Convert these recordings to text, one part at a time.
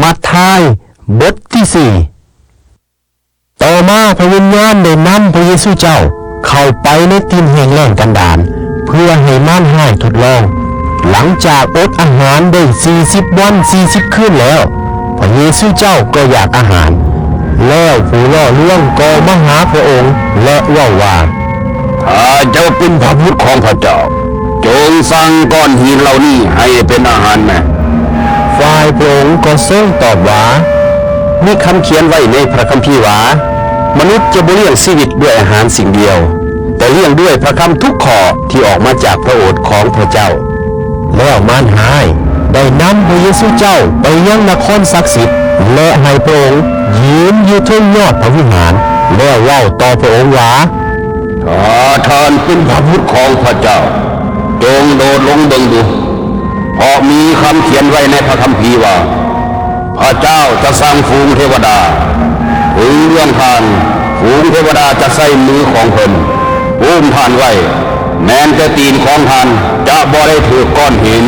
มัทธิวบทที่ 4ต่อมาพระวิญญาณได้นำพระเยซูเจ้าเข้าไปในทิ่นแห่งแล้งกันดารเพื่อให้ม่านหายทดลองหลังจากอดอาหารได้40 วัน40 คืนแล้วพระเยซูเจ้าก็อยากอาหารแล้วผู้ล่อลวงก็มาหาพระองค์และว่าถ้าเจ้าเป็นพระบุตรของพระเจ้าจงสั่งก้อนหินเหล่านี้ให้เป็นอาหารแม่ฝ่ายพระองค์ก็ทรงตอบว่ามีคำเขียนไว้ในพระคัมภีร์ว่ามนุษย์จะบ่เลี้ยงชีวิตด้วยอาหารสิ่งเดียวแต่เลี้ยงด้วยพระคำทุกข้อที่ออกมาจากพระโอษฐ์ของพระเจ้าแล้วมารหายได้นำพระเยซูเจ้าไปยังนครศักดิ์สิทธิ์และให้พระองค์ยืนอยู่เทิงยอดพระวิหารแล้วเว้าต่อพระองค์ว่าถ้าท่านเป็นพระบุตรของพระเจ้าจงโดดลงเบิ่งดูเพราะมีคำเขียนไว้ในพระคัมภีร์ว่าพระเจ้าจะสร้างฝูงเทวดาถึงเรื่องท่านฝูงเทวดาจะใส่มือของเพิ่นอุ้มท่านไว้แม้แต่ตีนของท่านจะบ่ได้ถูกก้อนหิน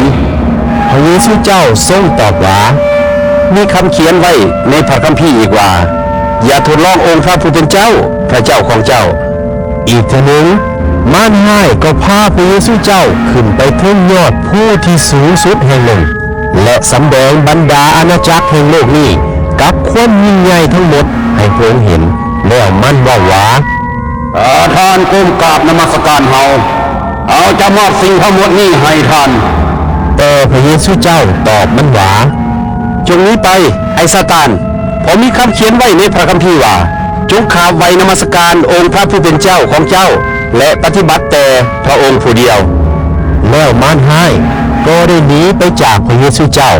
พระเยซูเจ้าทรงตอบว่ามีคำเขียนไว้ในพระคัมภีร์อีกว่าอย่าทดลององค์พระผู้เป็นเจ้าพระเจ้าของเจ้าอีกทีหนึ่งมารหายก็พาพระเยซูเจ้าขึ้นไปถึงยอดผู้ที่สูงสุดแห่งหนึ่งและสำแดงบรรดาอาณาจักรแห่งโลกนี้กับความยิ่งใหญ่ทั้งหมดให้พระองค์เห็นแล้วมันว่าท่านก้มกราบนมัสการเฮาเอาจะมอบสิ่งทั้งหมดนี้ให้ท่านแต่พระเยซูเจ้าตอบมันว่าจงหนีไปไอ้ซาตานผมมีคำเขียนไว้ในพระคัมภีร์ว่าจงข้าไว้นมัสการองค์พระผู้เป็นเจ้าของเจ้าและปฏิบัติแต่พระองค์ผู้เดียวแล้วมารหายก็ได้หนีไปจากพระเยซูเจ้า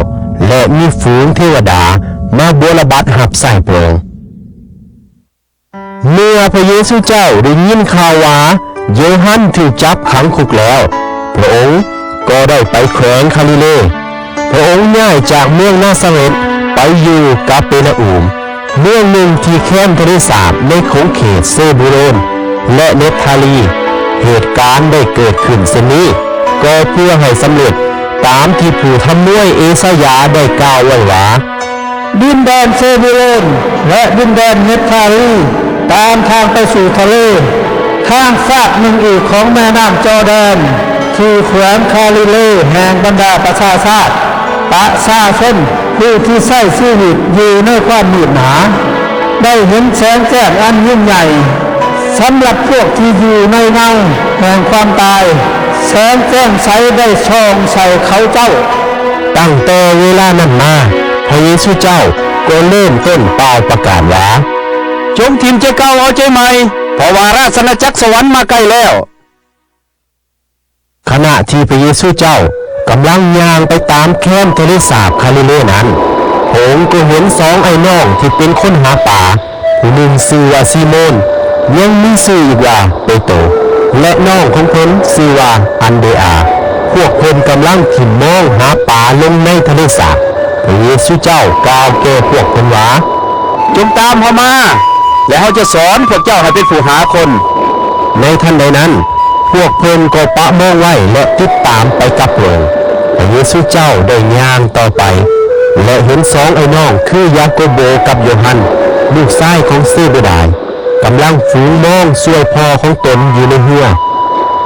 และมีฝูงเทวดามาบูรบัตหับใส่พระองค์เมื่อพระเยซูเจ้าได้ยินข่าวว่าโยฮันถูกจับขังคุกแล้วพระองค์ก็ได้ไปแคว้นคาลิเลพระองค์ย้ายจากเมืองนาซาเรตไปอยู่กาเปร์นาอูมเมืองหนึ่งที่แคว้นทะเลสาบในของเขตเซบูโลนและเนฟทาลีเหตุการณ์ได้เกิดขึ้นเช่นนี้ก็เพื่อให้สำเร็จตามที่ผู้ทำนวยเอสายาได้กล่าวไว้ว่าดินแดนเซบูโลนและดินแดนเนฟทาลีตามทางไปสู่ทะเลทางฝากหนึ่งอีกของแม่น้ำจอร์แดนคือแขวงคาลิเลแห่งบรรดาประชาชาติผู้ที่ใช้ชีวิตอยู่ในความมืดหนาได้เห็นแสงแจ้งอันยิ่งใหญ่สำหรับพวกที่อยู่ในเงาแห่งความตายแสงแจ้งใสได้ช่องใส่เขาเจ้าตั้งแต่เวลานั้นมาพระเยซูเจ้าก็เริ่มต้นเป่าประกาศว่าจงทิมใจเก่าเอาใจใหม่เพราะว่าราชอาณาจักรสวรรค์มาใกล้แล้วขณะที่พระเยซูเจ้ากำลังย่างไปตามแคว้นทะเลสาบคาลิเลนั้นพระองค์ก็เห็นสองไอ้น้องที่เป็นคนหาป่าผู้หนึ่งชื่อว่าซีโมนยังมีชื่ออีกว่าเปโตรและน้องของเพิ่นชื่อว่าอันเดอาพวกเพิ่นกำลังถิ่มมองหาป่าลงในทะเลสาบพระเยซูเจ้ากล่าวแก่พวกเพิ่นว่าจงตามเขามาและเขาจะสอนพวกเจ้าให้เป็นผู้หาคนในทันใดนั้นพวกเพิ่นก็ปะมองไว้และติดตามไปกับพระองค์พระเยซูเจ้าได้ย่างต่อไปและเห็นสองไอ้น้องคือยาโกโบกับโยฮันลูกชายของเซเบดายกำลังฝูงมองช่วยพ่อของตนอยู่ในเรือ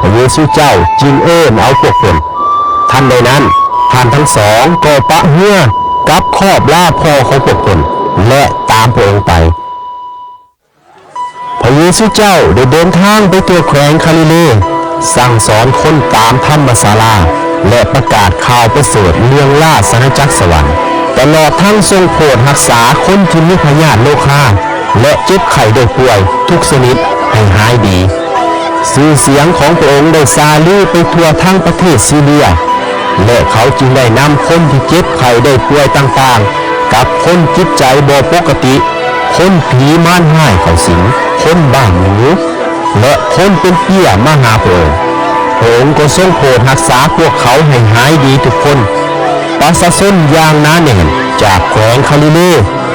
พระเยซูเจ้าจึงเอาพวกเพิ่นทันใดนั้นท่านทั้งสองก็ปะเรือกับครอบล่าพ่อของพวกเพิ่นและตามพระองค์ไปพระเยซูเจ้าได้เดินทางไปตัวแขวงคาลิเลสั่งสอนคนตามธรรมศาลาและประกาศข่าวประเสริฐเรื่องราชอาณาจักรสวรรค์ตลอดทั้งทรงโปรดรักษาคนที่มีพยาธิโรคาและเจ็บไข้ได้ป่วยทุกชนิดให้หายดีชื่อเสียงของพระองค์ได้ซาลือไปทั่วทั้งประเทศซีเรียและเขาจึงได้นำคนที่เจ็บไข้ได้ป่วยต่างๆกับคนจิตใจบ่ปกติคนผีม่านหายเขาสิงคนบ้าหมูและคนเป็นเปี้ยมาหาพระองค์พระองค์ก็ทรงโปรดรักษาพวกเขาให้หายดีทุกคนประชาชนอย่างหนาแน่นจากแขวงคาลิเล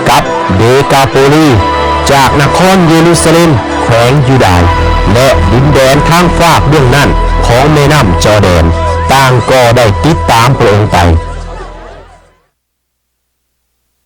กับเดกาโปลีจากนครเยรูซาเล็มแขวงยูดาห์และดินแดนทางฝากเบื้องนั้นของแม่น้ำจอร์แดนต่างก็ได้ติดตามพระองค์ไป